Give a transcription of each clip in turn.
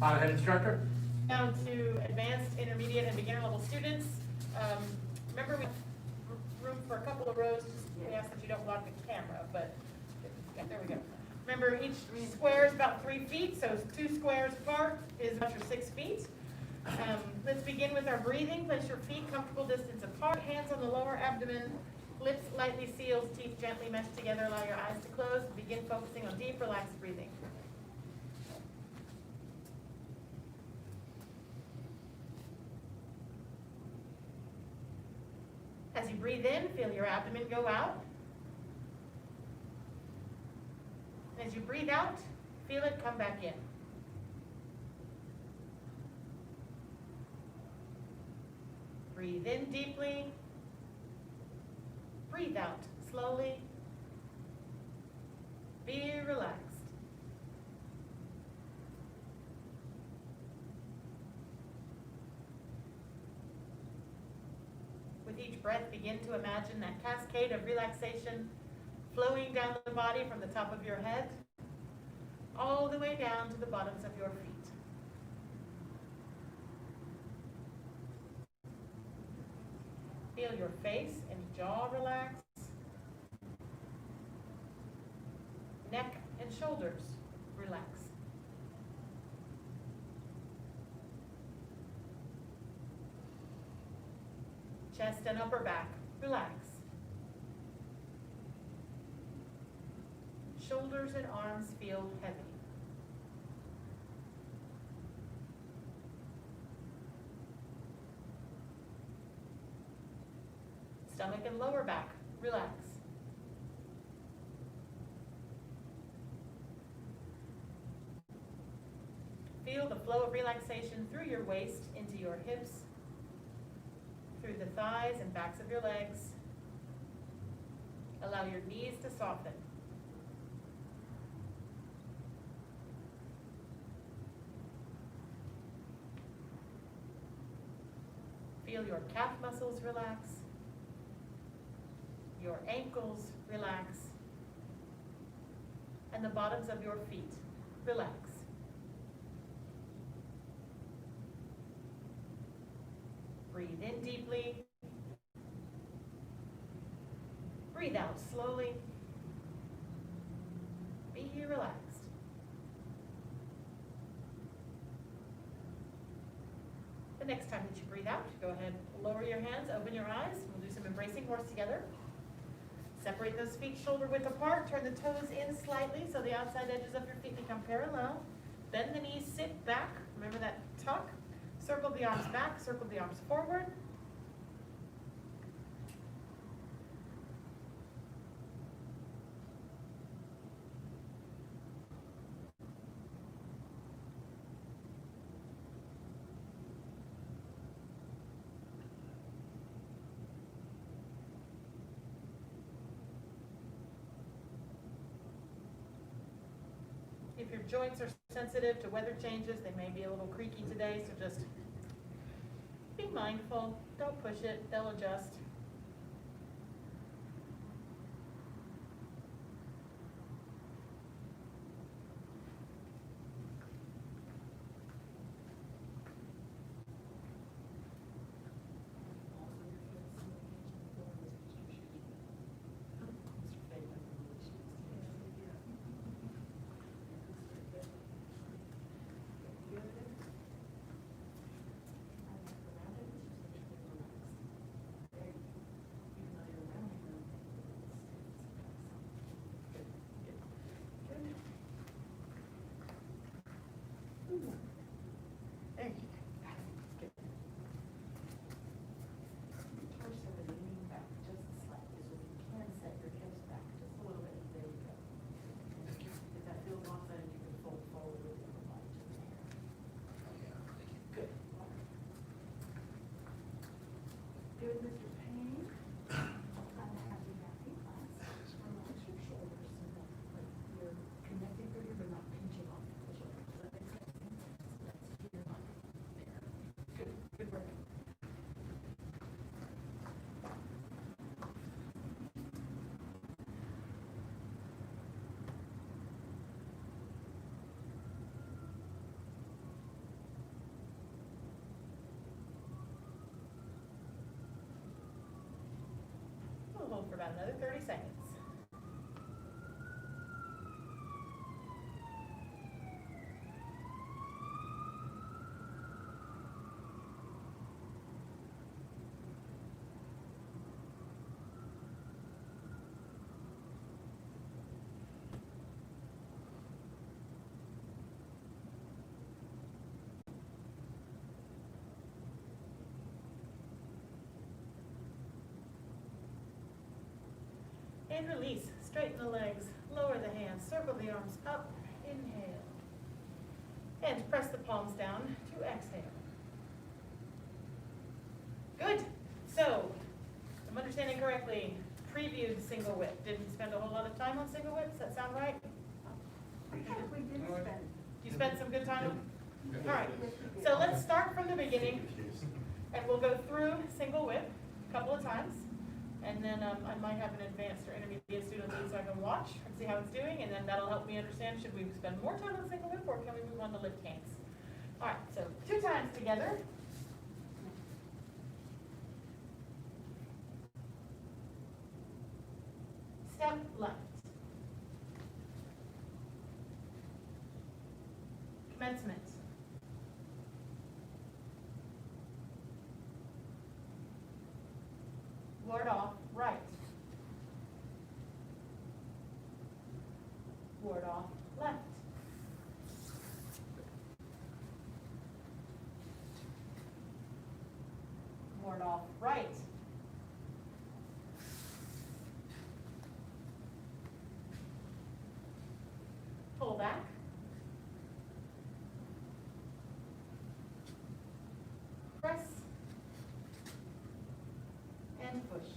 Head Instructor. Down to advanced, intermediate, and beginner level students. Remember, we have room for a couple of rows. We ask that you don't block the camera, but yeah, there we go. Remember, each square is about 3 feet, so 2 squares apart is about your 6 feet. Let's begin with our breathing. Place your feet comfortable distance apart, hands on the lower abdomen, lips lightly sealed, teeth gently meshed together. Allow your eyes to close. Begin focusing on deep, relaxed breathing. As you breathe in, feel your abdomen go out. As you breathe out, feel it come back in. Breathe in deeply. Breathe out slowly. Be relaxed. With each breath, begin to imagine that cascade of relaxation flowing down the body from the top of your head all the way down to the bottoms of your feet. Feel your face and jaw relax. Neck and shoulders relax. Chest and upper back relax. Shoulders and arms feel heavy. Stomach and lower back relax. Feel the flow of relaxation through your waist into your hips, through the thighs and backs of your legs. Allow your knees to soften. Feel your calf muscles relax, your ankles relax, and the bottoms of your feet relax. Breathe in deeply. Breathe out slowly. Be relaxed. The next time that you breathe out, go ahead, lower your hands, open your eyes. We'll do some embracing horse together. Separate those feet shoulder width apart. Turn the toes in slightly so the outside edges of your feet become parallel. Bend the knees, sit back. Remember that tuck. Circle the arms back, circle the arms forward. If your joints are sensitive to weather changes, they may be a little creaky today, so just be mindful. Don't push it, they'll adjust. about another 30 seconds. And release. Straighten the legs, lower the hands, circle the arms up, inhale. And press the palms down to exhale. Good. So, if I'm understanding correctly, previewed single whip. Didn't spend a whole lot of time on single whip. Does that sound right? We did spend. You spent some good time? All right. So let's start from the beginning, and we'll go through single whip a couple of times. And then I might have an advanced or intermediate student lead so I can watch and see how it's doing, and then that'll help me understand, should we spend more time on single whip or can we move on to lift hands? All right, so 2 times together. Step left. Commencement. Ward off, right. Ward off, left. Ward off, right. Pull back. Press. And push.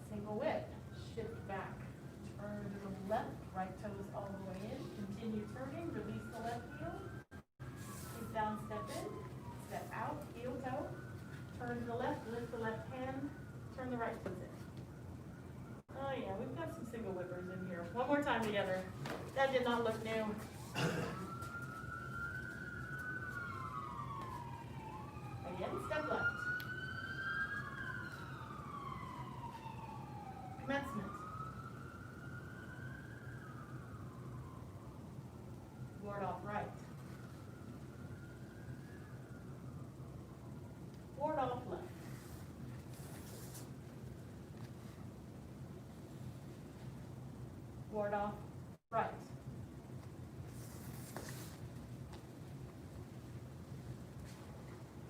Single whip. Shift back. Turn to the left. Right toes all the way in. Continue turning. Release the left heel. Keep down, step in. Step out. Heel toe. Turn to the left. Lift the left hand. Turn the right toes in. Oh yeah, we've got some single whippers in here. One more time together. That did not look new. Again, step left. Commencement. Ward off right. Ward off left. Ward off right.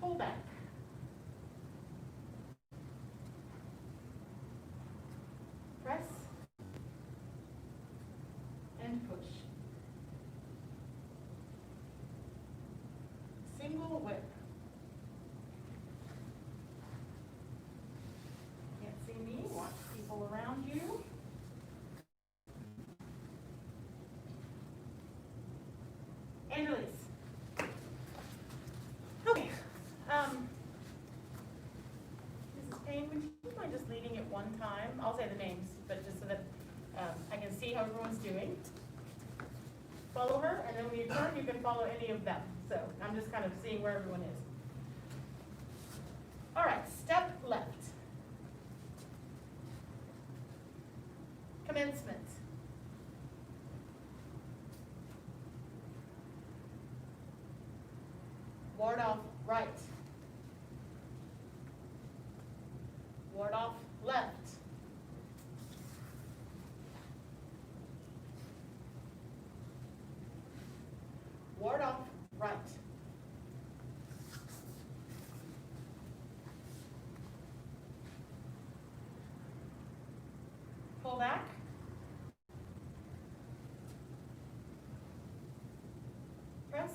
Pull back. Press. And push. Single whip. Can't see me, watch people around you. And release. Okay. Mrs. Payne, would you mind just leading it one time? I'll say the names, but just so that I can see how everyone's doing. Follow her, and then when you turn, you can follow any of them. So I'm just kind of seeing where everyone is. All right, step left. Commencement. Ward off right. Ward off left. Ward off right. Pull back. Press.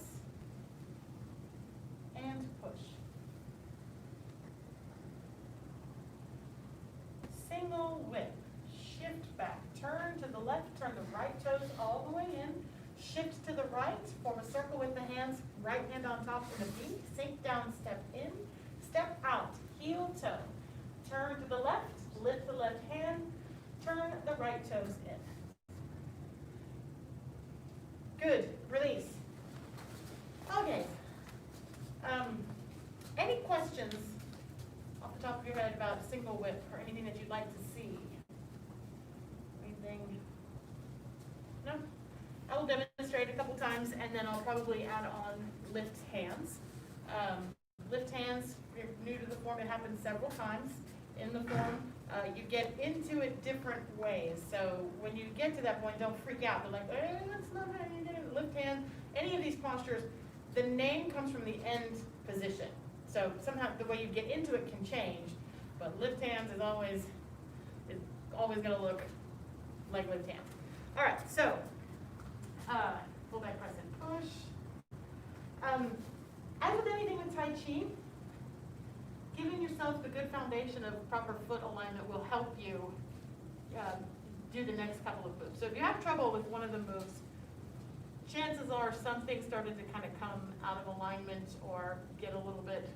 And push. Single whip. Shift back. Turn to the left. Turn the right toes all the way in. Shift to the right. Form a circle with the hands. Right hand on top in a V. Sink down. Step in. Step out. Heel toe. Turn to the left. Lift the left hand. Turn the right toes in. Good. Release. Okay. Any questions questions off the top of your head about single whip or anything that you'd like to see? Anything? No? I will demonstrate a couple times and then I'll probably add on lift hands. Lift hands, if you're new to the form, it happens several times in the form. You get into it different ways. So when you get to that point, don't freak out. They're like, that's not how you do it. Lift hand. Any of these postures, the name comes from the end position. So somehow the way you get into it can change, but lift hands is always going to look like lift hands. All right, so pull back, press, and push. As with anything with Tai Chi, giving yourself the good foundation of proper foot alignment will help you do the next couple of moves. So if you have trouble with one of the moves, chances are something started to kind of come out of alignment or get a little bit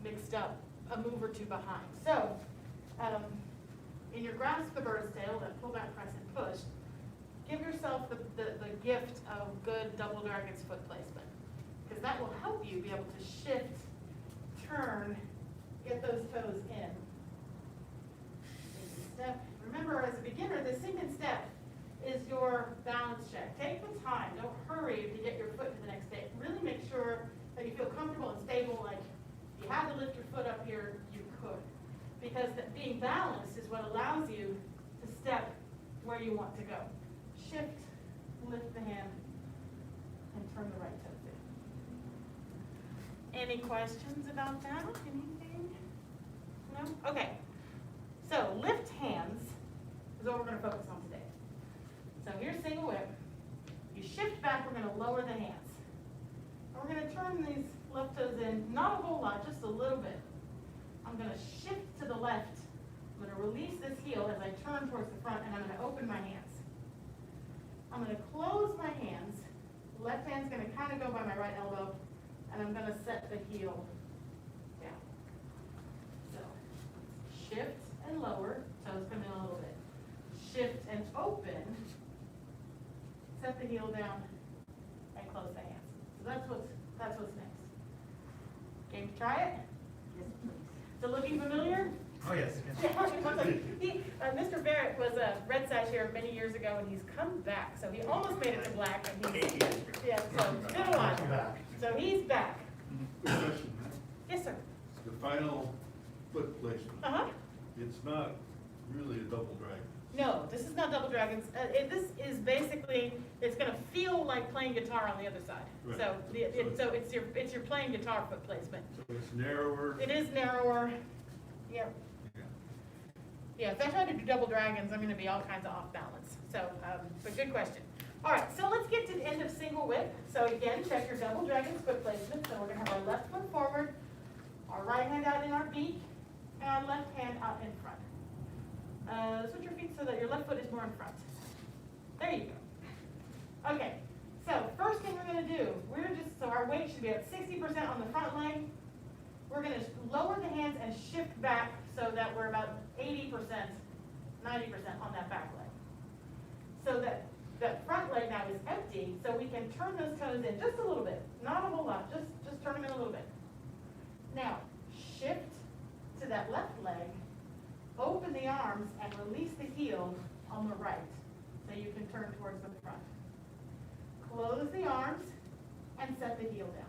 mixed up, a move or two behind. So in your grasp the bird's tail, that pull back, press, and push, give yourself the gift of good double dragon's foot placement, because that will help you be able to shift, turn, get those toes in. Step. Remember, as a beginner, the single step is your balance check. Take the time. Don't hurry to get your foot to the next step. Really make sure that you feel comfortable and stable. Like if you had to lift your foot up here, you could. Because being balanced is what allows you to step where you want to go. Shift, lift the hand, and turn the right toes in. Any questions about that? Anything? No? Okay. So lift hands is what we're going to focus on today. So here's single whip. You shift back, we're going to lower the hands. And we're going to turn these left toes in, not a whole lot, just a little bit. I'm going to shift to the left. I'm going to release this heel as I turn towards the front, and I'm going to open my hands. I'm going to close my hands. Left hand's going to kind of go by my right elbow, and I'm going to set the heel down. So shift and lower, toes come in a little bit. Shift and open, set the heel down, and close the hands. So that's what's next. Game to try it? Yes, please. So looking familiar? Oh, yes. Mr. Barrett was a Red Sash here many years ago, and he's come back. So he almost made it to black, and he's so it's been a while. So he's back. Quick question. Yes, sir. The final foot placement, Uh-huh. it's not really a double dragon. No, this is not double dragons. This is basically, it's going to feel like playing guitar on the other side. Right. So it's your playing guitar foot placement. So it's narrower. It is narrower. Yep. Yeah, if I try to do double dragons, I'm going to be all kinds of off balance. So, but good question. All right, so let's get to the end of single whip. So again, check your double dragon's foot placement. So we're going to have our left foot forward, our right hand out in our beak, and our left hand out in front. Switch your feet so that your left foot is more in front. There you go. Okay, so first thing we're going to do, so our weight should be at 60% on the front leg. We're going to lower the hands and shift back so that we're about 80%, 90% on that back leg. So that front leg now is empty, so we can turn those toes in just a little bit. Not a whole lot, just turn them in a little bit. Now, shift to that left leg, open the arms, and release the heel on the right, so you can turn towards the front. Close the arms, and set the heel down.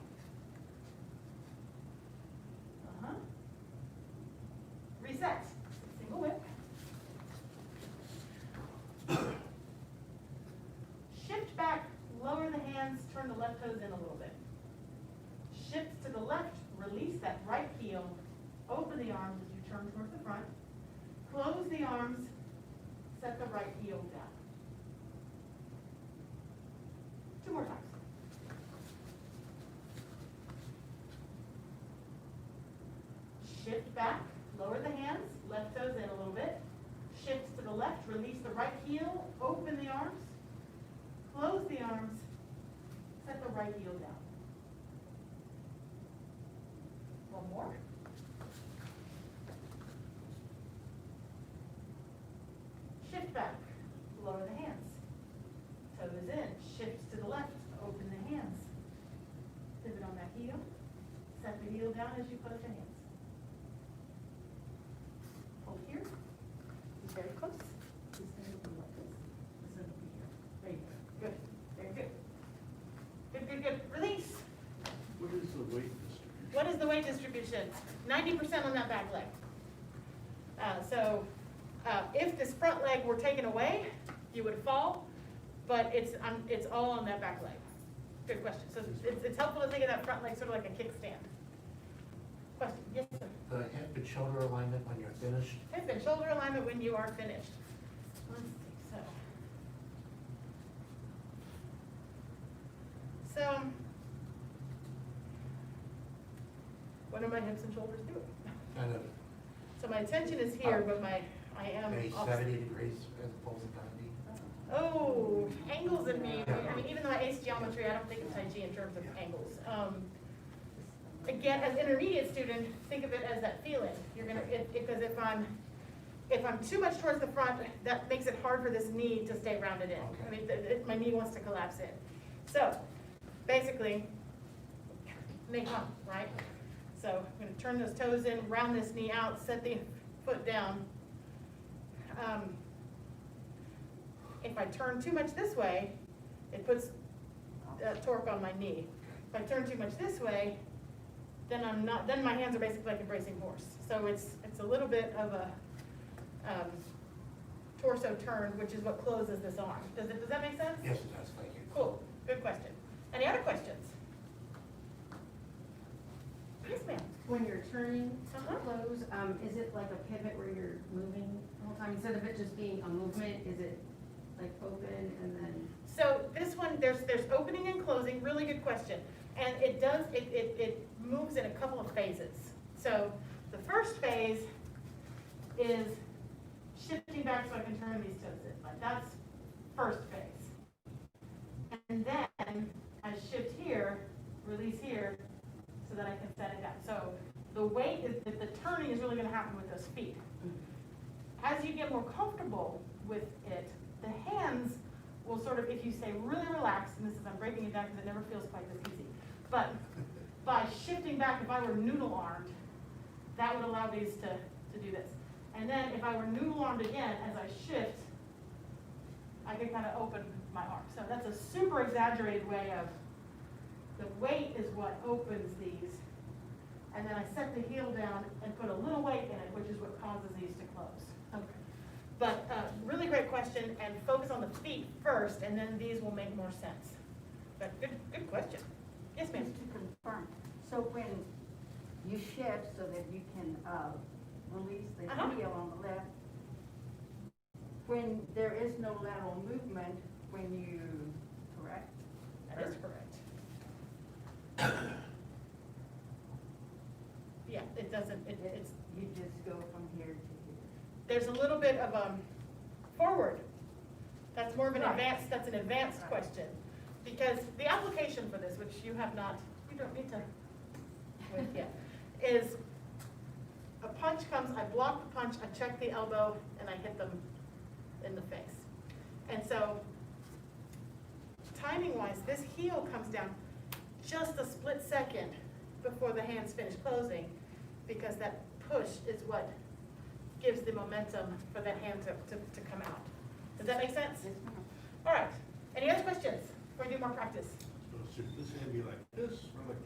Reset. Single whip. Shift back, lower the hands, turn the left toes in a little bit. Shift to the left, release that right heel, open the arms as you turn towards the front. Close the arms, set the right heel down. 2 more times. Shift back, lower the hands, left toes in a little bit. Shift to the left, release the right heel, open the arms, close the arms, set the right heel down. 1 more. Shift back, lower the hands, toes in, shift to the left, open the hands. Pivot on that heel, set the heel heel down as you close your hands. Hold here. Be very close. This thing will be like this. This thing will be here. There you go. Good. Very good. Good, good, good. Release. What is the weight distribution? What is the weight distribution? 90% on that back leg. If this front leg were taken away, you would fall, but it's all on that back leg. Good question. So it's helpful to think of that front leg sort of like a kickstand. Question? Yes, sir. The hip and shoulder alignment when you're finished. Hip and shoulder alignment when you are finished. Let's see. So what are my hips and shoulders doing? Kind of So my attention is here, but I am maybe off- 70 degrees as opposed to 90. Oh, angles in me. I mean, even though I ace geometry, I don't think of Tai Chi in terms of angles. Again, as an intermediate student, think of it as that feeling. You're gonna, because if I'm too much towards the front, that makes it hard for this knee to stay rounded in. I mean, my knee wants to collapse in. So, basically, knee come, right? So I'm gonna turn those toes in, round this knee out, set the foot down. If I turn too much this way, it puts torque on my knee. If I turn too much this way, then my hands are basically like a bracing horse. So it's a little bit of a torso turn, which is what closes this arm. Does that make sense? Yes, it does. Thank you. Cool. Good question. Any other questions? Yes, ma'am. When you're turning Uh-huh. close, is it like a pivot where you're moving the whole time? Instead of it just being a movement, is it like open and then? So this one, there's opening and closing, really good question. And it moves in a couple of phases. So the first phase is shifting back so I can turn these toes in. Like that's first phase. And then I shift here, release here, so that I can set it down. So the weight is, the turning is really gonna happen with those feet. As you get more comfortable with it, the hands will sort of, if you stay really relaxed, and I'm breaking it down because it never feels quite this easy, but by shifting back, if I were noodle armed, that would allow these to do this. And then if I were noodle armed again, as I shift, I can kind of open my arm. So that's a super exaggerated way of, the weight is what opens these. And then I set the heel down and put a little weight in it, which is what causes these to close. Okay. But really great question, and focus on the feet first, and then these will make more sense. But good question. Yes, ma'am. Just to confirm, so when you shift so that you can release the Uh-huh. heel on the left, when there is no lateral movement, when you, correct? That is correct. Yeah, it doesn't, it's, You just go from here to here. there's a little bit of forward. That's more of an Right. advanced Right. question. Because the application for this, which you have not, you don't need to with yet, is a punch comes, I block the punch, I check the elbow, and I hit them in the face. And so, timing-wise, this heel comes down just a split second before the hands finish closing, because that push is what gives the momentum for that hand to come out. Does that make sense? Yes, ma'am. All right. Any other questions before we do more practice? So should this hand be like this or like this?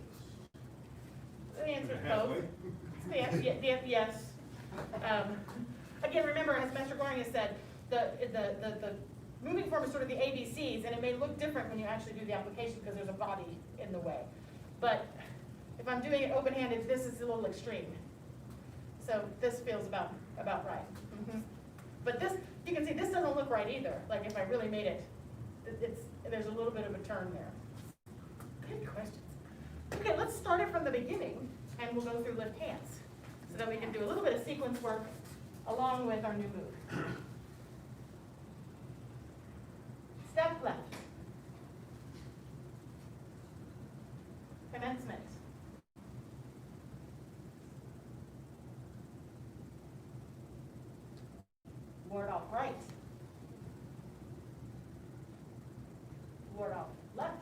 The answer is Halfway? both. Yes. Again, remember, as Master Gohring has said, the moving form is sort of the ABCs, and it may look different when you actually do the application because there's a body in the way. But if I'm doing it open-handed, this is a little extreme. So this feels about right. But this, you can see, this doesn't look right either. Like if I really made it, there's a little bit of a turn there. Good questions. Okay, let's start it from the beginning, and we'll go through lift hands, so that we can do a little bit of sequence work along with our new move. Step left. Commencement. Ward off right. Ward off left.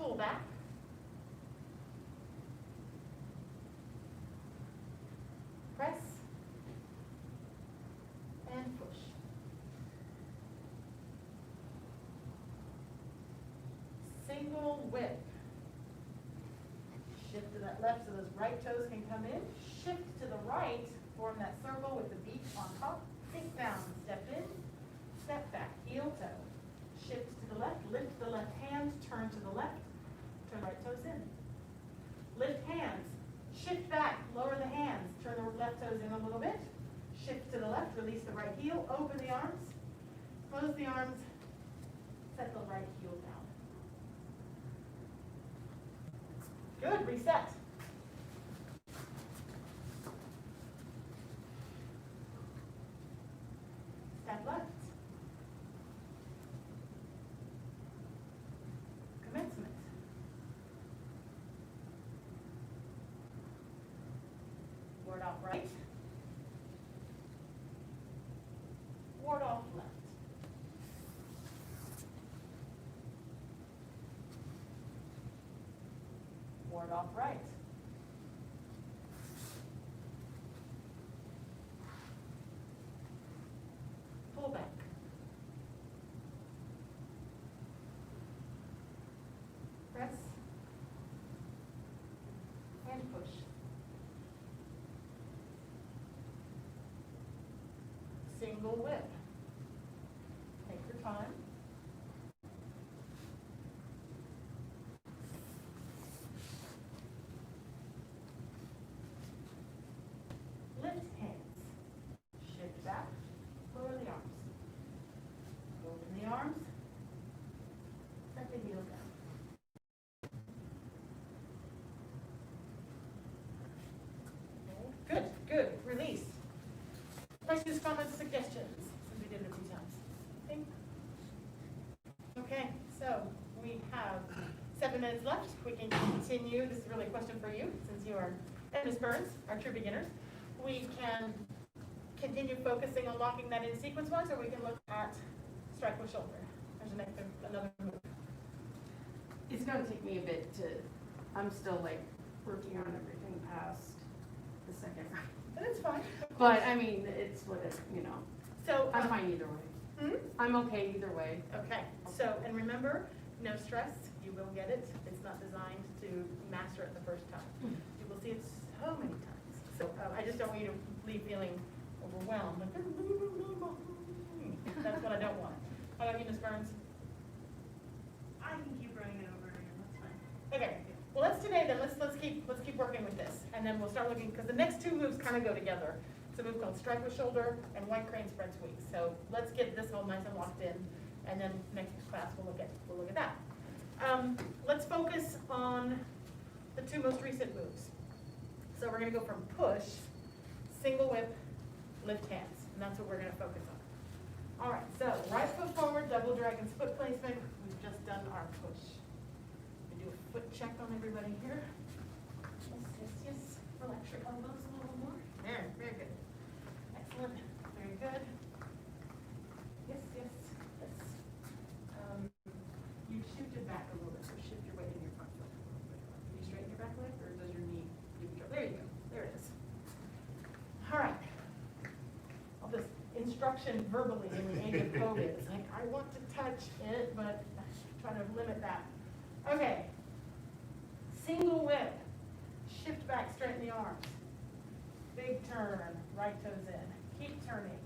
pull back, press, and push. Single whip. Shift to that left so those right toes can come in. Shift to the right, form that circle with the beach on top. Sink down, step in, step back, heel toe. Shift to the left, lift the left hand, turn to the left, turn right toes in. Lift hands, shift back, lower the hands, turn the left toes in a little bit. Shift to the left, release the right heel, open the arms, close the arms, set the right heel down. Good, reset. Step left. Commencement. Ward off right. Ward off left. Ward off right. Pull back. Press. And push. Single whip. Take your time. Lift hands. Shift back. Lower the arms. Open the arms. Set the heel down. Okay. Good, good. Release. Questions, comments, suggestions, since we did it a few times. Okay, so we have 7 minutes left. We can continue. This is really a question for you, since you are, and Ms. Burns, our true beginners. We can continue focusing on locking that in sequence-wise, or we can look at strike with shoulder. There's another move. It's gonna take me a bit to, I'm still like working on everything past the second round. But it's fine. But I mean, it's what it, you know, So, I'm fine either way. I'm okay either way. Okay, so, and remember, no stress, you will get it. It's not designed to master it the first time. You will see it so many times. So I just don't want you to leave feeling overwhelmed. Like, that's what I don't want. How about you, Ms. Burns? I can keep running it over again, that's fine. Okay, well, today then, let's keep working with this. And then we'll start looking, because the next 2 moves kind of go together. It's a move called strike with shoulder and white crane spread sweep. So let's get this all nice and locked in, and then next class we'll look at that. Let's focus on the 2 most recent moves. So we're going to go from push, single whip, lift hands, and that's what we're going to focus on. All right, so right foot forward, double dragon's foot placement. We've just done our push. We do a foot check on everybody here. Yes. Relax your elbows a little more. There, very good. Excellent, very good. Yes. You shifted back a little bit, so shift your weight in your front foot. Can you straighten your back leg, or does your knee give you trouble? There you go, there it is. All right. All this instruction verbally in the age of COVID, it's like, I want to touch it, but I'm trying to limit that. Okay. Single whip. Shift back, straighten the arms. Big turn, right toes in. Keep turning.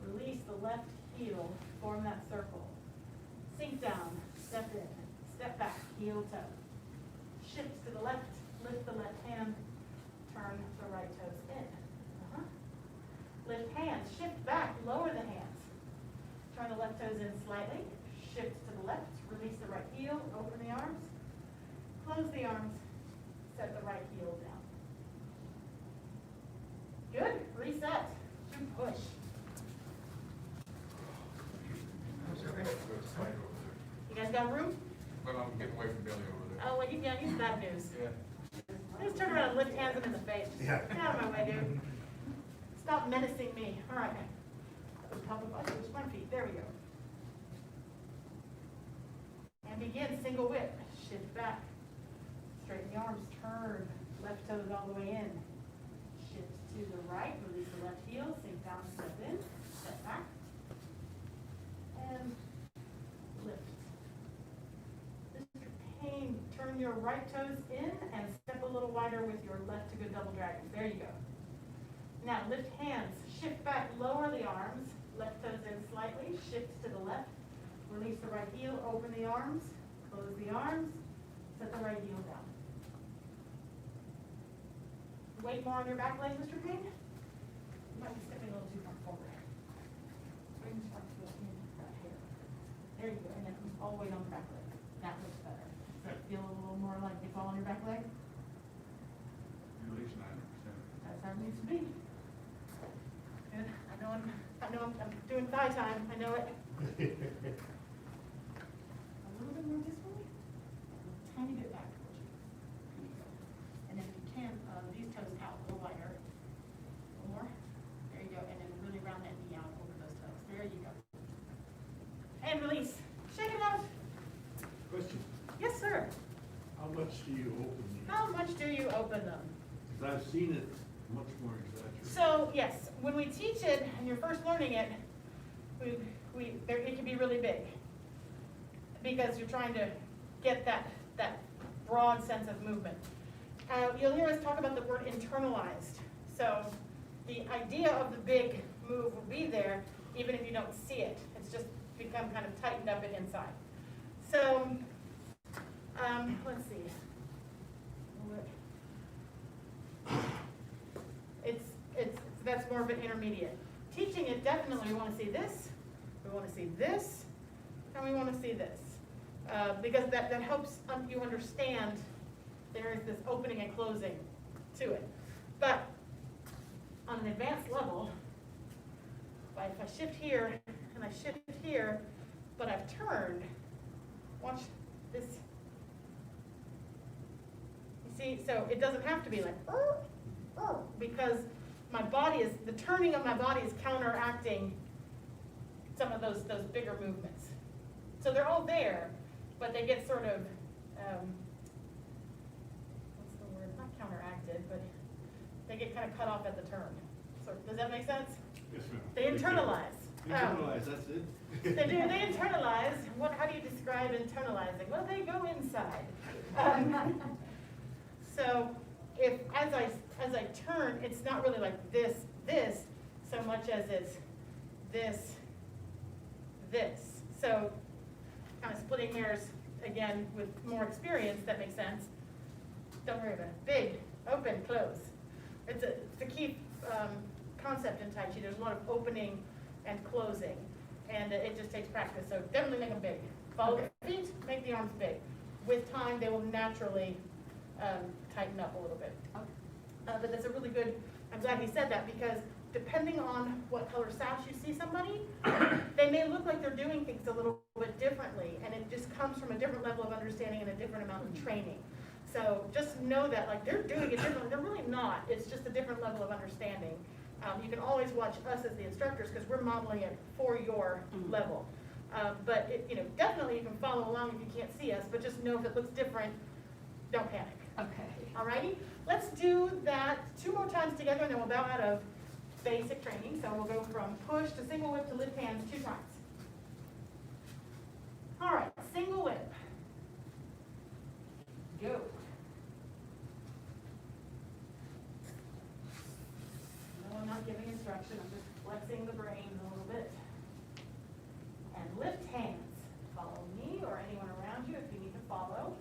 Release the left heel, form that circle. Sink down, step in, step back, heel toe. Shift to the left, lift the left hand, turn the right toes in. Lift hands, shift back, lower the hands. Turn the left toes in slightly, shift to the left, release the right heel, open the arms. Close the arms, set the right heel down. Good, reset, to push. You guys got room? But I'm getting away from Billy over there. Oh, well, he's bad news. Yeah. Just turn around and lift hands in the face. Yeah. Get out of my way, dude. Stop menacing me. All right. That was top of my feet. There we go. And begin single whip. shift back, straighten the arms, turn, left toes all the way in, shift to the right, release the left heel, sink down, step in, step back, and lift. Mr. Payne, turn your right toes in and step a little wider with your left to good double dragon. There you go. Now lift hands, shift back, lower the arms, left toes in slightly, shift to the left, release the right heel, open the arms, close the arms, set the right heel down. Weight more on your back leg, Mr. Payne? You might be stepping a little too far forward. Bring the front foot in right here. There you go, and then all the way on the back leg. That looks better. Does that feel a little more like it's all on your back leg? At least 90%. That's how it needs to be. Good. I know I'm doing thigh time. I know it. A little bit more this way. A tiny bit back towards you. There you go. And then if you can, these toes out a little wider. A little more. There you go. And then really round that knee out over those toes. There you go. And release. Shake it out. Question, Yes, sir. how much do you open these? How much do you open them? Because I've seen it much more exaggerated. So yes, when we teach it and you're first learning it, it can be really big because you're trying to get that broad sense of movement. You'll hear us talk about the word internalized. So the idea of the big move will be there even if you don't see it. It's just become kind of tightened up inside. So let's see. That's more of an intermediate. Teaching it, definitely we want to see this, we want to see this, and we want to see this. Because that helps you understand there is this opening and closing to it. But on an advanced level, if I shift here and I shift here, but I've turned, watch this. You see, so it doesn't have to be like, because my body is, the turning of my body is counteracting some of those bigger movements. So they're all there, but they get sort of, what's the word, not counteracted, but they get kind of cut off at the turn. So does that make sense? Yes, ma'am. They internalize. Internalize, that's it. They do, they internalize. How do you describe internalizing? Well, they go inside. So if, as I turn, it's not really like this, so much as it's this. So kind of splitting hairs, again, with more experience, that makes sense. Don't worry about it. Big, open, close. It's the key concept in Tai Chi. There's a lot of opening and closing, and it just takes practice. So definitely make them big. Follow the feet, make the arms big. With time, they will naturally tighten up a little bit. But that's a really good, I'm glad he said that, because depending on what color sash you see somebody, they may look like they're doing things a little bit differently, and it just comes from a different level of understanding and a different amount of training. So just know that, like, they're doing it differently. They're really not. It's just a different level of understanding. You can always watch us as the instructors because we're modeling it for your level. But definitely you can follow along if you can't see us, but just know if it looks different, don't panic. Okay. Alrighty, let's do that 2 more times together and then we'll bow out of basic training. So we'll go from push to single whip to lift hands 2 times. Alright, single whip. Go. No, I'm not giving instruction, I'm just flexing the brain a little bit. And lift hands. Follow me or anyone around you if you need to follow.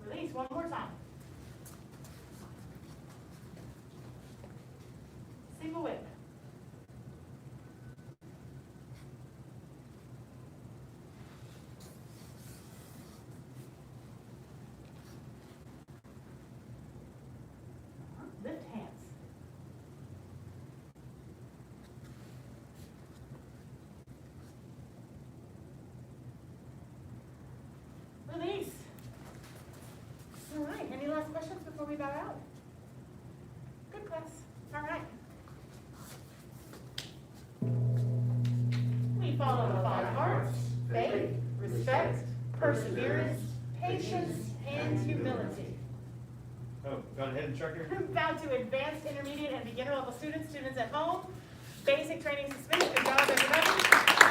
Release 1 more time. Single whip. Lift hands. Release. All right, any last questions before we bow out? Good class. All right. follow the five arts, faith, respect, perseverance, patience, and humility. Oh, got a head instructor? Bound to advanced, intermediate, and beginner level students, students at home. Basic training suspended. Good job, everybody.